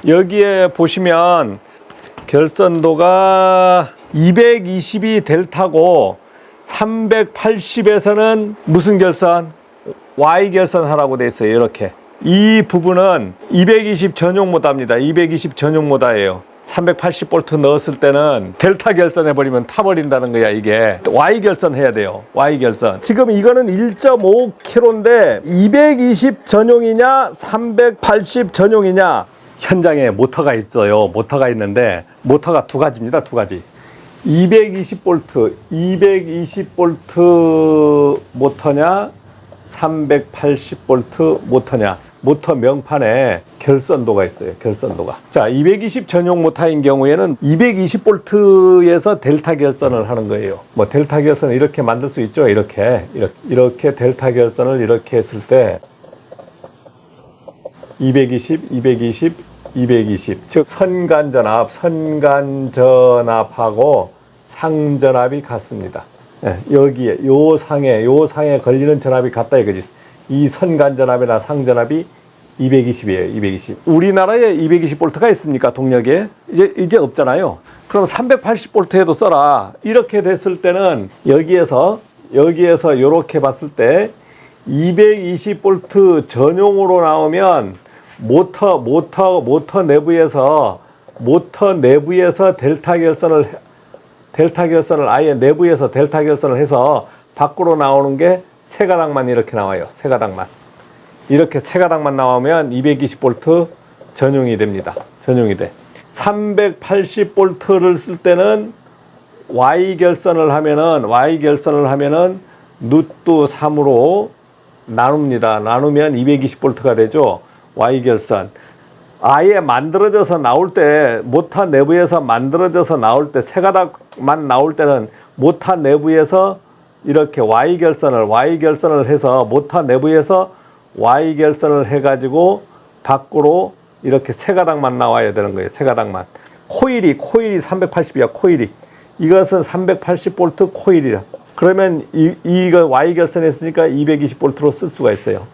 여기에 보시면 결선도가 220이 델타고 380에서는 무슨 결선? Y 결선 하라고 돼 있어요. 이렇게. 이 부분은 220 전용 모다입니다. 220 전용 모다예요. 380V 넣었을 때는 델타 결선 해버리면 타버린다는 거야. 이게 Y 결선 해야 돼요. Y 결선. 지금 이거는 1.5kg인데 220 전용이냐 380 전용이냐. 현장에 모터가 있어요. 모터가 있는데 모터가 두 가지입니다. 두 가지. 220V 모터냐 380V 모터냐. 모터 명판에 결선도가 있어요. 결선도가. 자, 220 전용 모터인 경우에는 220V에서 델타 결선을 하는 거예요. 뭐 델타 결선을 이렇게 만들 수 있죠. 이렇게 델타 결선을 이렇게 했을 때 220 즉 선간전압하고 상전압이 같습니다. 여기에 요 상에 걸리는 전압이 같다 이거지. 이 선간전압이나 상전압이 220이에요. 220. 우리나라에 220V가 있습니까? 동력에 이제 없잖아요. 그럼 380V에도 써라. 이렇게 됐을 때는 여기에서 이렇게 봤을 때 220V 전용으로 나오면 모터 내부에서 델타 결선을 아예 내부에서 델타 결선을 해서 밖으로 나오는 게 세 가닥만 이렇게 나와요. 세 가닥만. 이렇게 세 가닥만 나오면 220V 전용이 됩니다. 전용이 돼. 380V를 쓸 때는 Y 결선을 하면은 루트 3으로 나눕니다. 나누면 220V가 되죠. Y 결선. 아예 만들어져서 나올 때, 모터 내부에서 만들어져서 나올 때, 세 가닥만 나올 때는 모터 내부에서 이렇게 Y 결선을 해서 모터 내부에서 Y 결선을 해가지고 밖으로 이렇게 세 가닥만 나와야 되는 거예요. 세 가닥만. 코일이 380이야. 코일이. 이것은 380V 코일이라. 그러면 이거 Y 결선 했으니까 220V로 쓸 수가 있어요.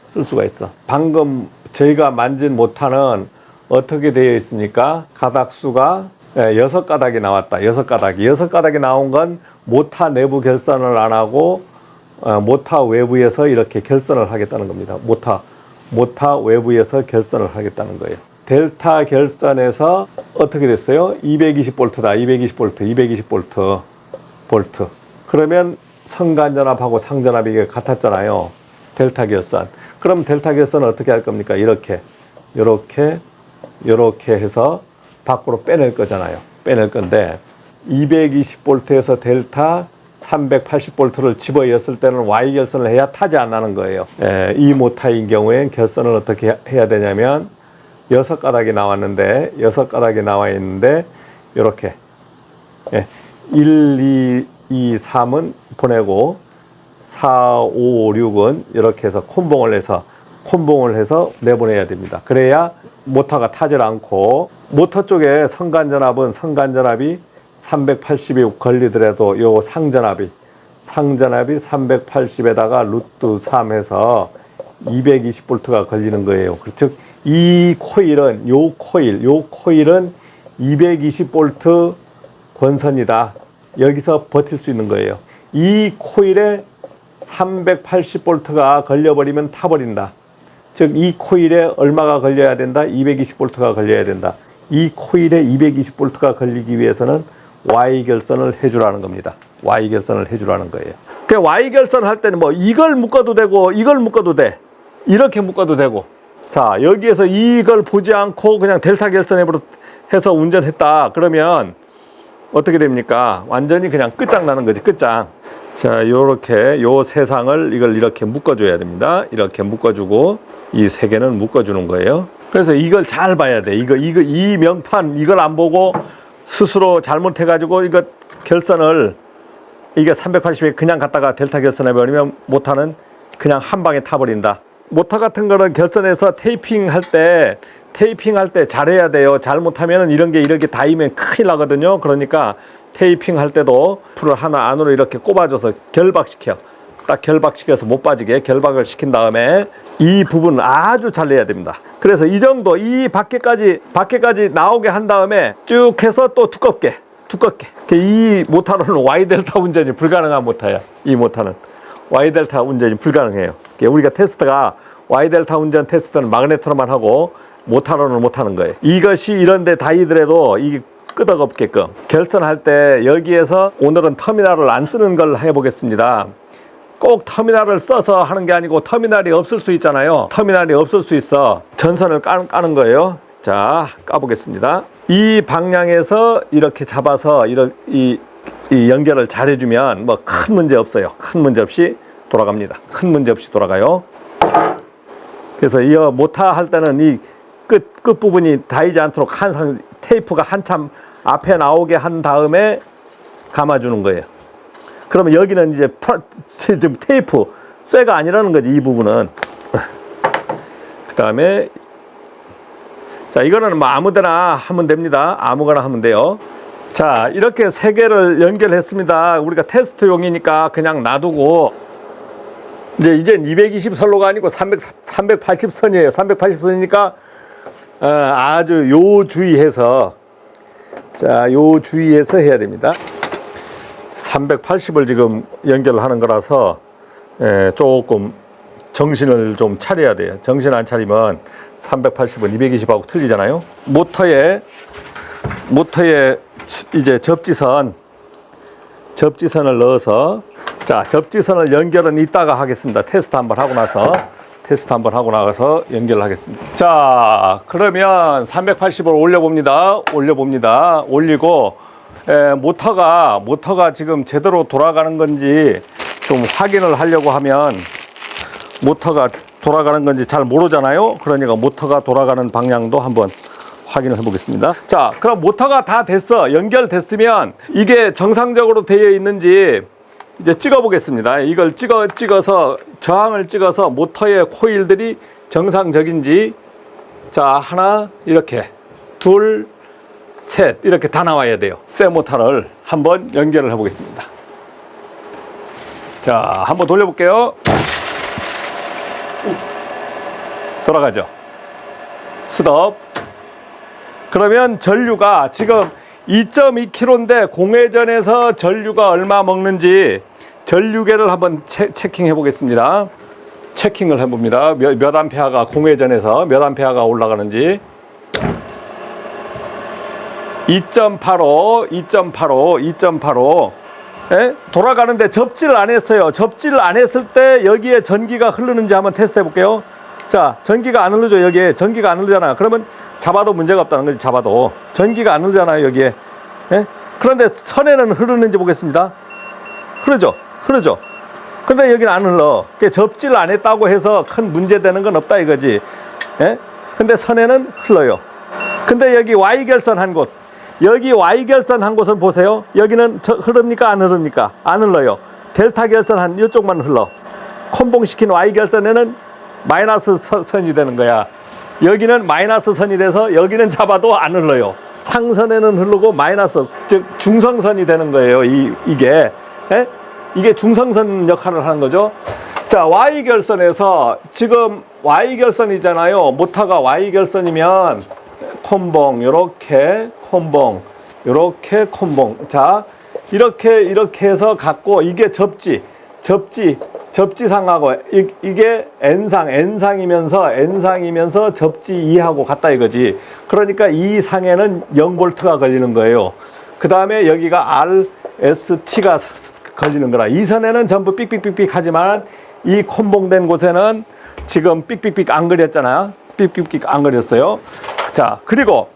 방금 저희가 만진 모터는 어떻게 되어 있습니까? 가닥수가 6가닥이 나왔다. 6가닥이 나온 건 모터 내부 결선을 안 하고 모터 외부에서 이렇게 결선을 하겠다는 겁니다. 모터 외부에서 결선을 하겠다는 거예요. 델타 결선에서 어떻게 됐어요? 220V다. 220V. 그러면 선간전압하고 상전압이 이게 같았잖아요. 델타 결선. 그럼 델타 결선은 어떻게 할 겁니까? 이렇게 해서 밖으로 빼낼 거잖아요. 빼낼 건데 220V에서 델타 380V를 집어였을 때는 Y 결선을 해야 타지 안 나는 거예요. 이 모터인 경우엔 결선을 어떻게 해야 되냐면 6가닥이 나와 있는데 이렇게 1, 2, 3은 보내고 4, 5, 6은 이렇게 해서 콤봉을 해서 내보내야 됩니다. 그래야 모터가 타질 않고, 모터 쪽에 선간전압이 380이 걸리더라도 요 상전압이 380에다가 루트 3 해서 220V가 걸리는 거예요. 즉 이 코일은 요 코일은 220V 권선이다. 여기서 버틸 수 있는 거예요. 이 코일에 380V가 걸려버리면 타버린다. 즉 이 코일에 얼마가 걸려야 된다? 220V가 걸려야 된다. 이 코일에 220V가 걸리기 위해서는 Y 결선을 해주라는 겁니다. Y 결선을 해주라는 거예요. 그 Y 결선 할 때는 뭐 이걸 묶어도 되고 이걸 묶어도 돼. 이렇게 묶어도 되고. 자, 여기에서 이걸 보지 않고 그냥 델타 결선 해서 운전했다. 그러면 어떻게 됩니까? 완전히 그냥 끝장나는 거지. 끝장. 자, 요렇게 요 세상을 이걸 이렇게 묶어줘야 됩니다. 이렇게 묶어주고 이 세 개는 묶어주는 거예요. 그래서 이걸 잘 봐야 돼. 이 명판 이걸 안 보고 스스로 잘못해가지고 이거 결선을 이게 380에 그냥 갖다가 델타 결선해버리면 모터는 그냥 한 방에 타버린다. 모터 같은 거는 결선에서 테이핑 할 때 잘해야 돼요. 잘못하면 이런 게 이렇게 닿으면 큰일 나거든요. 그러니까 테이핑 할 때도 풀을 하나 안으로 이렇게 꼽아줘서 결박시켜. 딱 결박시켜서 못 빠지게 결박을 시킨 다음에 이 부분은 아주 잘 내야 됩니다. 그래서 이 정도, 이 밖에까지 나오게 한 다음에 쭉 해서 또 두껍게. 이 모터는 Y델타 운전이 불가능한 모터야. 이 모터는 Y델타 운전이 불가능해요. 우리가 테스트가 Y델타 운전 테스트는 마그네트로만 하고 모터로는 못하는 거예요. 이것이 이런데 다이더라도 이게 끄덕없게끔 결선할 때 여기에서 오늘은 터미널을 안 쓰는 걸 해보겠습니다. 꼭 터미널을 써서 하는 게 아니고 터미널이 없을 수 있잖아요. 터미널이 없을 수 있어 전선을 까는 거예요. 자, 까보겠습니다. 이 방향에서 이렇게 잡아서 이 연결을 잘 해주면 뭐 큰 문제 없어요. 큰 문제 없이 돌아갑니다. 큰 문제 없이 돌아가요. 그래서 이 모터 할 때는 이 끝 부분이 닿이지 않도록 항상 테이프가 한참 앞에 나오게 한 다음에 감아주는 거예요. 그러면 여기는 이제 지금 테이프 쇠가 아니라는 거지. 이 부분은. 그 다음에 자, 이거는 뭐 아무데나 하면 됩니다. 아무거나 하면 돼요. 자, 이렇게 세 개를 연결했습니다. 우리가 테스트용이니까 그냥 놔두고 이젠 220선로가 아니고 380선이에요. 380선이니까 아주 요 주의해서 해야 됩니다. 380을 지금 연결을 하는 거라서 조금 정신을 좀 차려야 돼요. 정신 안 차리면 380은 220하고 틀리잖아요. 모터에 이제 접지선을 넣어서 자, 접지선을 연결은 이따가 하겠습니다. 테스트 한번 하고 나서 연결을 하겠습니다. 자, 그러면 380을 올려봅니다. 올리고 모터가 지금 제대로 돌아가는 건지 좀 확인을 하려고 하면 모터가 돌아가는 건지 잘 모르잖아요. 그러니까 모터가 돌아가는 방향도 한번 확인을 해보겠습니다. 자, 그럼 모터가 다 됐어. 연결됐으면 이게 정상적으로 되어 있는지 이제 찍어 보겠습니다. 이걸 찍어서 저항을 찍어서 모터의 코일들이 정상적인지 자, 하나 이렇게 둘 셋 이렇게 다 나와야 돼요. 쇠 모터를 한번 연결을 해 보겠습니다. 자, 한번 돌려볼게요. 돌아가죠. 스톱. 그러면 전류가 지금 2.2kg인데 공회전에서 전류가 얼마 먹는지 전류계를 한번 체킹해 보겠습니다. 체킹을 해봅니다. 몇 암페어가 공회전에서 몇 암페어가 올라가는지. 2.85 예? 돌아가는데 접지를 안 했어요. 접지를 안 했을 때 여기에 전기가 흐르는지 한번 테스트 해볼게요. 자, 전기가 안 흐르죠. 여기에 전기가 안 흐르잖아. 그러면 잡아도 문제가 없다는 거지. 잡아도 전기가 안 흐르잖아요. 여기에. 예? 그런데 선에는 흐르는지 보겠습니다. 흐르죠. 근데 여기는 안 흘러. 접지를 안 했다고 해서 큰 문제 되는 건 없다 이거지. 예? 근데 선에는 흘러요. 근데 여기 Y결선 한 곳, 여기 Y결선 한 곳은 보세요. 여기는 흐릅니까? 안 흐릅니까? 안 흘러요. 델타 결선 한 이쪽만 흘러. 콤봉시킨 Y결선에는 마이너스 선이 되는 거야. 여기는 마이너스 선이 돼서 여기는 잡아도 안 흘러요. 상선에는 흐르고 마이너스, 즉 중성선이 되는 거예요. 이게 예? 이게 중성선 역할을 하는 거죠. 자, Y결선에서 지금 Y결선이잖아요. 모터가 Y결선이면 콤봉 요렇게 콤봉 요렇게 콤봉. 자, 이렇게 해서 갖고 이게 접지상하고 이게 N상이면서 접지 2하고 같다 이거지. 그러니까 이 상에는 0V가 걸리는 거예요. 그 다음에 여기가 RST가 걸리는 거라. 이 선에는 전부 삑삑삑삑 하지만 이 콤봉된 곳에는 지금 삑삑삑 안 그렸잖아. 삑삑삑 안 그렸어요. 자, 그리고